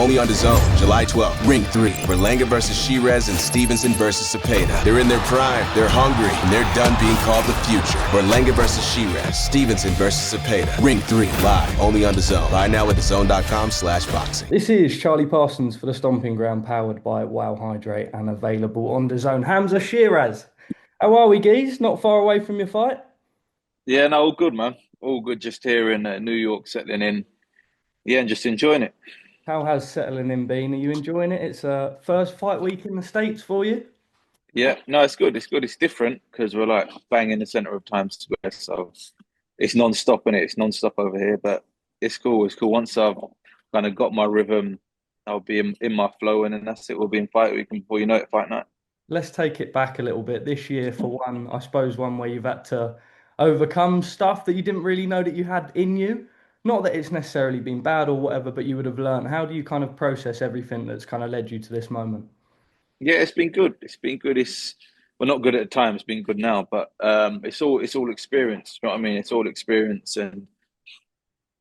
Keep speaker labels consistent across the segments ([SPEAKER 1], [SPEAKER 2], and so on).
[SPEAKER 1] only on DAZN, July 12th. Ring 3, Berlanga versus Sheeraz and Stevenson versus Cepeda. They're in their prime, they're hungry, and they're done being called the future. Berlanga versus Sheeraz, Stevenson versus Cepeda. Ring 3, live, only on DAZN. Buy now at DAZN.com/boxing.
[SPEAKER 2] This is Charlie Parsons for the Stomping Ground, powered by Wow Hydrate and available on DAZN. Hamzah Sheeraz, how are we, geez? Not far away from your fight?
[SPEAKER 3] Yeah, no, all good, man. All good. Just here in New York, settling in. Yeah, and just enjoying it.
[SPEAKER 2] How has settling in been? Are you enjoying it? It's a first fight week in the States for you?
[SPEAKER 3] Yeah, no, it's good. It's good. It's different because we're like bang in the center of Times Square, so it's non-stop in it. It's non-stop over here, but it's cool. It's cool. Once I've kind of got my rhythm, I'll be in my flow, and then that's it. We'll be in fight week, and before you know it, fight night.
[SPEAKER 2] Let's take it back a little bit. This year, for one, I suppose one where you've had to overcome stuff that you didn't really know that you had in you. Not that it's necessarily been bad or whatever, but you would have learned. How do you kind of process everything that's kind of led you to this moment?
[SPEAKER 3] Yeah, it's been good. It's been good. It's well, not good at the time. It's been good now, but it's all experience. You know what I mean? It's all experience, and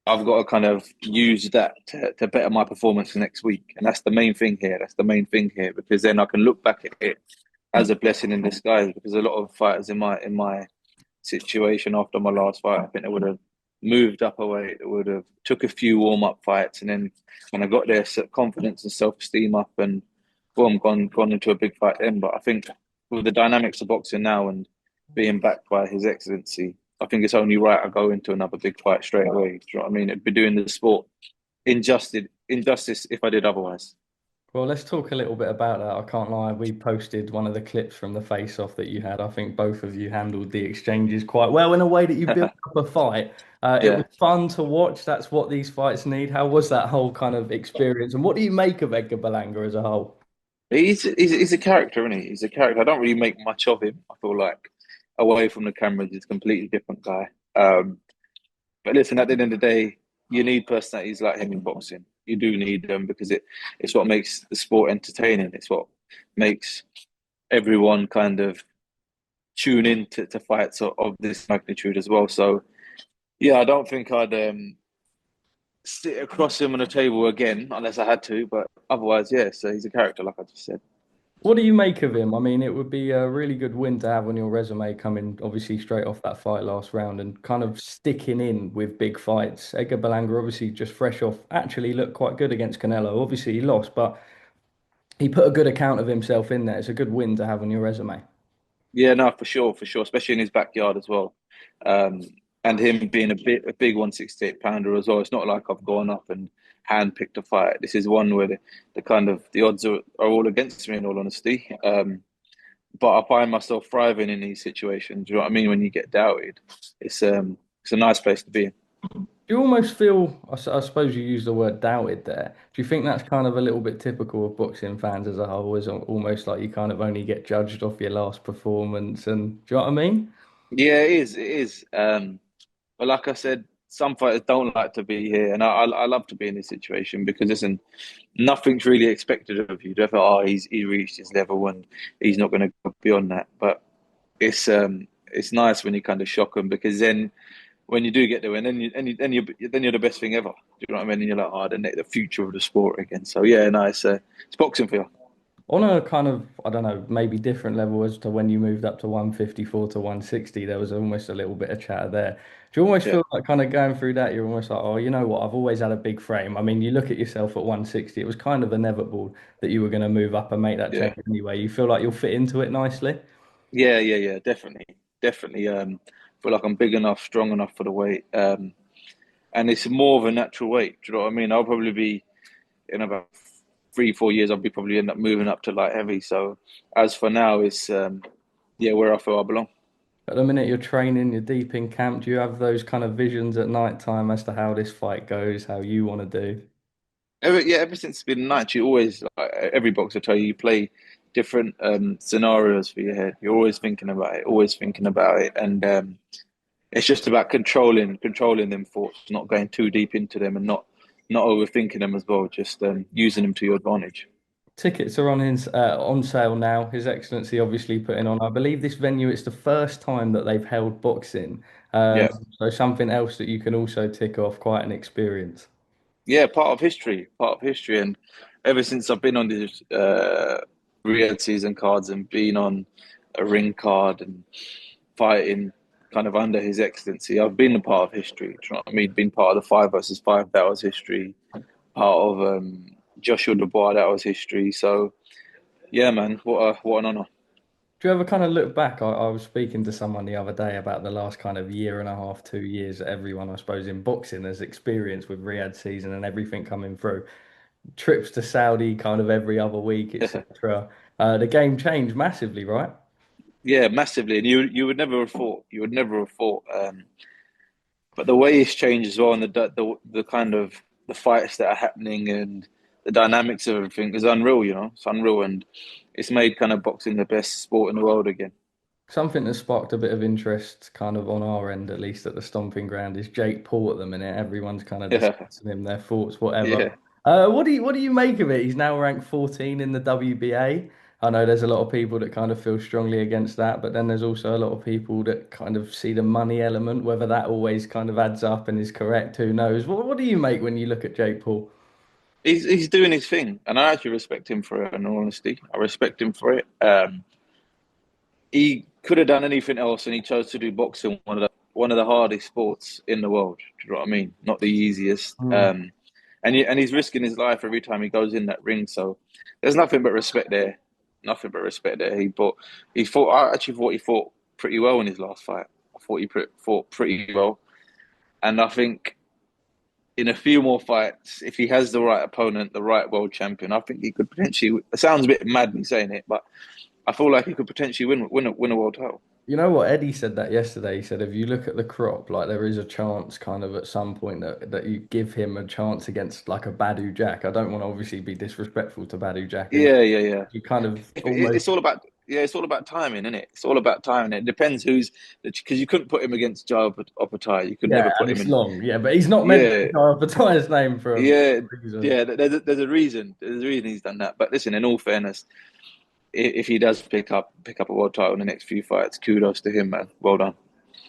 [SPEAKER 3] I've got to kind of use that to better my performance next week. And that's the main thing here. That's the main thing here, because then I can look back at it as a blessing in disguise. Because a lot of fighters in my situation after my last fight, I think they would have moved up a weight. They would have took a few warm up fights, and then when I got their confidence and self esteem up, and boom, gone into a big fight then. But I think with the dynamics of boxing now and being backed by His Excellency, I think it's only right I go into another big fight straight away. Do you know what I mean? It'd be doing the sport injustice if I did otherwise.
[SPEAKER 2] Well, let's talk a little bit about that. I can't lie, we posted one of the clips from the face-off that you had. I think both of you handled the exchanges quite well in a way that you built up a fight. It
[SPEAKER 3] Yeah.
[SPEAKER 2] was fun to watch. That's what these fights need. How was that whole kind of experience? And what do you make of Edgar Berlanga as a whole?
[SPEAKER 3] He's a character, isn't he? He's a character. I don't really make much of him. I feel like away from the cameras, he's a completely different guy. But listen, at the end of the day, you need personalities like him in boxing. You do need them because it's what makes the sport entertaining. It's what makes everyone kind of tune in to fights of this magnitude as well. So yeah, I don't think I'd sit across him on a table again unless I had to. But otherwise, yeah. So he's a character, like I just said.
[SPEAKER 2] What do you make of him? I mean, it would be a really good win to have on your resume coming obviously straight off that fight last round and kind of sticking in with big fights. Edgar Berlanga obviously just fresh off, actually looked quite good against Canelo. Obviously he lost, but he put a good account of himself in there. It's a good win to have on your resume.
[SPEAKER 3] Yeah, no, for sure, especially in his backyard as well. Um, and him being a big 168 pounder as well. It's not like I've gone up and handpicked a fight. This is one where the kind of the odds are all against me in all honesty. But I find myself thriving in these situations. You know what I mean? When you get doubted, it's a nice place to be in.
[SPEAKER 2] Do you almost feel, I suppose you use the word doubted there. Do you think that's kind of a little bit typical of boxing fans as a whole? Is almost like you kind of only get judged off your last performance and do you know what I mean?
[SPEAKER 3] Yeah, it is. It is. But like I said, some fighters don't like to be here, and I love to be in this situation because listen, nothing's really expected of you. Therefore, he reached his level and he's not going to go beyond that. But it's nice when you kind of shock them because then when you do get there, and then you're the best thing ever. Do you know what I mean? And you're like, oh, the future of the sport again. So yeah, nice. It's boxing for you.
[SPEAKER 2] On a kind of, I don't know, maybe different level as to when you moved up to 154 to 160, there was almost a little bit of chatter there. Do you almost
[SPEAKER 3] Yeah,
[SPEAKER 2] feel like kind of going through that, you're almost like, oh, you know what, I've always had a big frame. I mean, you look at yourself at 160, it was kind of inevitable that you were going to move up and make that
[SPEAKER 3] yeah,
[SPEAKER 2] change anyway. You feel like you'll fit into it nicely?
[SPEAKER 3] yeah. Definitely, definitely. Feel like I'm big enough, strong enough for the weight. And it's more of a natural weight. Do you know what I mean? I'll probably be in about 3, 4 years. I'll be probably end up moving up to light heavy. So as for now, it's yeah, where I feel I belong.
[SPEAKER 2] At the minute you're training, you're deep in camp, do you have those kind of visions at night time as to how this fight goes, how you want to do?
[SPEAKER 3] Ever since it's been night, you always like, every boxer tell you you play different scenarios for your head. You're always thinking about it, and it's just about controlling them thoughts, not going too deep into them, and not overthinking them as well. Just using them to your advantage.
[SPEAKER 2] Tickets are on sale now. His Excellency obviously putting on. I believe this venue. It's the first time that they've held boxing.
[SPEAKER 3] Yeah.
[SPEAKER 2] So something else that you can also tick off. Quite an experience.
[SPEAKER 3] yeah, part of history, and ever since I've been on these Riyadh season cards and been on a ring card and fighting kind of under His Excellency, I've been a part of history. Do you know what I mean? Been part of the 5 versus 5, that was history. Part of Joshua Dubois, that was history. So yeah, man, what an honor.
[SPEAKER 2] Do you ever kind of look back? I was speaking to someone the other day about the last kind of year and a half, 2 years that everyone, I suppose, in boxing has experienced with Riyadh season and everything coming through. Trips to Saudi kind of every other week, etc. The game changed massively, right?
[SPEAKER 3] Yeah, massively, and you would never have thought. You would never have thought. But the way it's changed as well, and the kind of the fights that are happening and the dynamics of everything is unreal. You know, it's unreal, and it's made kind of boxing the best sport in the world again.
[SPEAKER 2] Something that sparked a bit of interest, kind of on our end, at least at the Stomping Ground, is Jake Paul at the minute. Everyone's kind of
[SPEAKER 3] Yeah,
[SPEAKER 2] discussing him, their thoughts, whatever.
[SPEAKER 3] yeah.
[SPEAKER 2] What do you make of it? He's now ranked 14 in the WBA. I know there's a lot of people that kind of feel strongly against that, but then there's also a lot of people that kind of see the money element. Whether that always kind of adds up and is correct, who knows? What do you make when you look at Jake Paul?
[SPEAKER 3] He's doing his thing, and I actually respect him for it. In all honesty, I respect him for it. He could have done anything else, and he chose to do boxing, one of the hardest sports in the world. Do you know what I mean? Not the easiest.
[SPEAKER 2] Mm.
[SPEAKER 3] And he's risking his life every time he goes in that ring. So there's nothing but respect there. Nothing but respect there. He fought. I actually thought he fought pretty well in his last fight. I thought he fought pretty well, and I think in a few more fights, if he has the right opponent, the right world champion, I think he could potentially. It sounds a bit mad me saying it, but I feel like he could potentially win a world title.
[SPEAKER 2] You know what? Eddie said that yesterday. He said if you look at the crop, like there is a chance kind of at some point that you give him a chance against like a Badu Jack. I don't want to obviously be disrespectful to Badu Jack.
[SPEAKER 3] Yeah.
[SPEAKER 2] You kind of
[SPEAKER 3] It's
[SPEAKER 2] almost,
[SPEAKER 3] all about it's all about timing, isn't it? It's all about timing. It depends who's because you couldn't put him against Joe Opatai. You could
[SPEAKER 2] yeah,
[SPEAKER 3] never
[SPEAKER 2] and
[SPEAKER 3] put him
[SPEAKER 2] it's
[SPEAKER 3] in.
[SPEAKER 2] long. Yeah, but he's not meant to
[SPEAKER 3] Yeah,
[SPEAKER 2] be Bati's name for a
[SPEAKER 3] yeah,
[SPEAKER 2] reason.
[SPEAKER 3] yeah. There's a reason. There's a reason he's done that. But listen, in all fairness, if he does pick up a world title in the next few fights, kudos to him, man. Well done.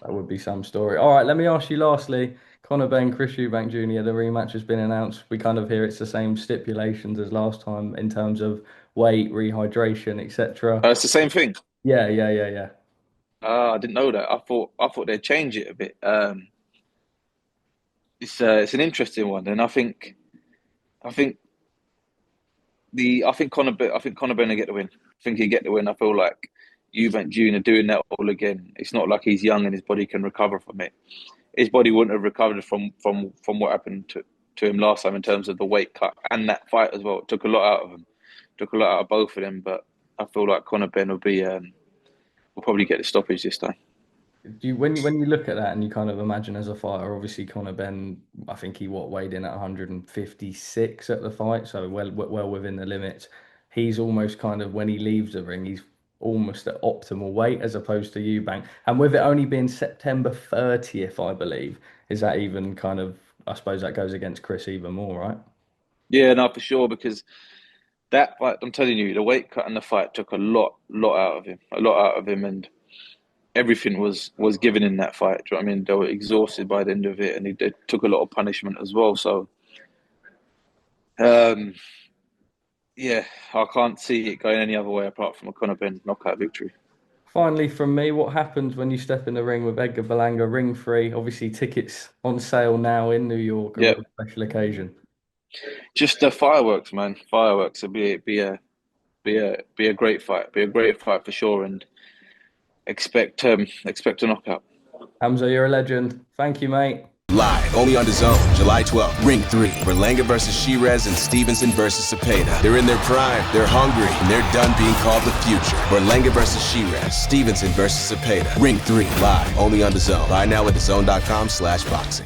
[SPEAKER 2] That would be some story. All right, let me ask you lastly, Conor Benn, Chris Eubank Jr., the rematch has been announced. We kind of hear it's the same stipulations as last time in terms of weight, rehydration, etc.
[SPEAKER 3] It's the same thing.
[SPEAKER 2] Yeah.
[SPEAKER 3] I didn't know that. I thought they'd change it a bit. It's an interesting one, and I think I think Conor Benn will get the win. I think he'll get the win. I feel like Eubank Jr. doing that all again. It's not like he's young and his body can recover from it. His body wouldn't have recovered from what happened to him last time in terms of the weight cut and that fight as well. It took a lot out of him. Took a lot out of both of them. But I feel like Conor Benn will probably get the stoppage this time.
[SPEAKER 2] When you look at that and you kind of imagine as a fighter, obviously Conor Benn, I think he weighed in at 156 at the fight, so well within the limits. He's almost kind of when he leaves the ring, he's almost at optimal weight as opposed to Eubank. And with it only being September 30th, I believe, is that even kind of, I suppose that goes against Chris even more, right?
[SPEAKER 3] Yeah, no, for sure, because that fight, I'm telling you, the weight cut and the fight took a lot out of him, and everything was given in that fight. Do you know what I mean? They were exhausted by the end of it, and they took a lot of punishment as well. So, yeah, I can't see it going any other way apart from a Conor Benn knockout victory.
[SPEAKER 2] Finally, from me, what happens when you step in the ring with Edgar Berlanga, ring free? Obviously, tickets on sale now in New York, a
[SPEAKER 3] Yeah,
[SPEAKER 2] real special occasion.
[SPEAKER 3] just the fireworks, man. Fireworks would be a great fight. Be a great fight for sure, and expect a knockout.
[SPEAKER 2] Hamzah, you're a legend. Thank you, mate.
[SPEAKER 1] Live, only on DAZN, July 12th. Ring 3, Berlanga versus Sheeraz and Stevenson versus Cepeda. They're in their prime, they're hungry, and they're done being called the future. Berlanga versus Sheeraz, Stevenson versus Cepeda. Ring 3, live, only on DAZN. Buy now at DAZN.com/boxing.